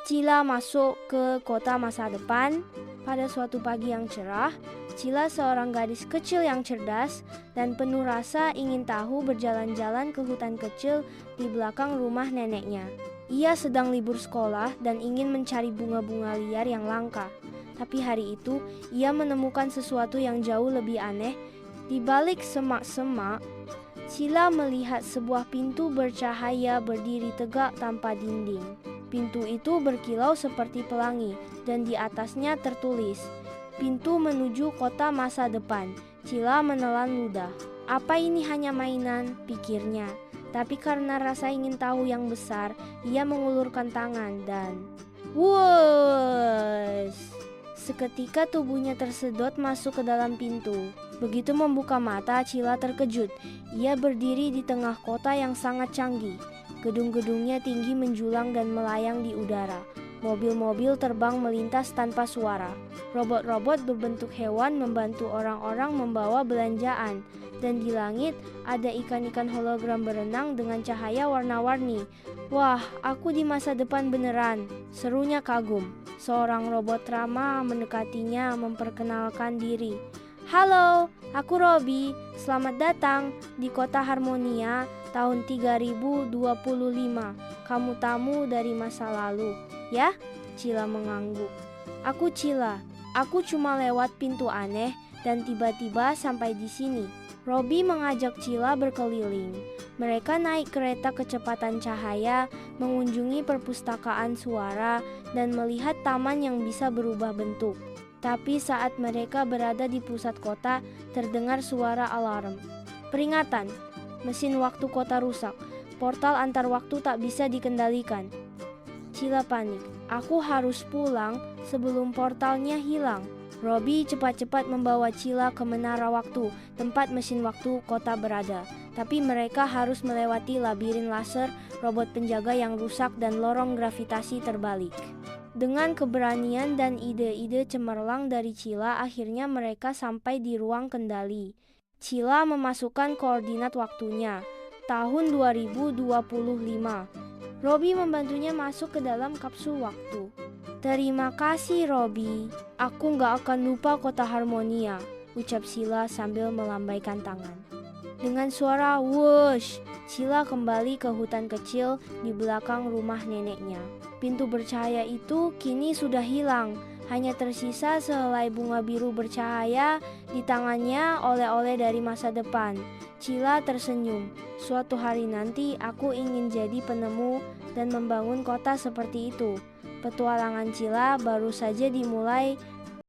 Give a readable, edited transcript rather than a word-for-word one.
Cila masuk ke kota masa depan. Pada suatu pagi yang cerah, Cila seorang gadis kecil yang cerdas dan penuh rasa ingin tahu berjalan-jalan ke hutan kecil di belakang rumah neneknya. Ia sedang libur sekolah dan ingin mencari bunga-bunga liar yang langka. Tapi hari itu, ia menemukan sesuatu yang jauh lebih aneh. Di balik semak-semak, Cila melihat sebuah pintu bercahaya berdiri tegak tanpa dinding. Pintu itu berkilau seperti pelangi dan di atasnya tertulis, "Pintu menuju kota masa depan." Cila menelan ludah. Apa ini hanya mainan? Pikirnya. Tapi karena rasa ingin tahu yang besar, ia mengulurkan tangan dan wuss! Seketika tubuhnya tersedot masuk ke dalam pintu. Begitu membuka mata, Cila terkejut. Ia berdiri di tengah kota yang sangat canggih. Gedung-gedungnya tinggi menjulang dan melayang di udara. Mobil-mobil terbang melintas tanpa suara. Robot-robot berbentuk hewan membantu orang-orang membawa belanjaan. Dan di langit ada ikan-ikan hologram berenang dengan cahaya warna-warni. Wah, aku di masa depan beneran, serunya kagum. Seorang robot ramah mendekatinya memperkenalkan diri. Halo, aku Robby. Selamat datang di kota Harmonia tahun 3025. Kamu tamu dari masa lalu, ya? Cila mengangguk. Aku Cila. Aku cuma lewat pintu aneh dan tiba-tiba sampai di sini. Robby mengajak Cila berkeliling. Mereka naik kereta kecepatan cahaya, mengunjungi perpustakaan suara, dan melihat taman yang bisa berubah bentuk. Tapi saat mereka berada di pusat kota, terdengar suara alarm. Peringatan, mesin waktu kota rusak. Portal antar waktu tak bisa dikendalikan. Cila panik. Aku harus pulang sebelum portalnya hilang. Robby cepat-cepat membawa Cila ke menara waktu, tempat mesin waktu kota berada. Tapi mereka harus melewati labirin laser, robot penjaga yang rusak, dan lorong gravitasi terbalik. Dengan keberanian dan ide-ide cemerlang dari Cila, akhirnya mereka sampai di ruang kendali. Cila memasukkan koordinat waktunya, tahun 2025. Robby membantunya masuk ke dalam kapsul waktu. Terima kasih Robby, aku gak akan lupa kota Harmonia, ucap Cila sambil melambaikan tangan. Dengan suara wush, Cila kembali ke hutan kecil di belakang rumah neneknya. Pintu bercahaya itu kini sudah hilang, hanya tersisa sehelai bunga biru bercahaya di tangannya, oleh-oleh dari masa depan. Cila tersenyum. Suatu hari nanti aku ingin jadi penemu dan membangun kota seperti itu. Petualangan Cila baru saja dimulai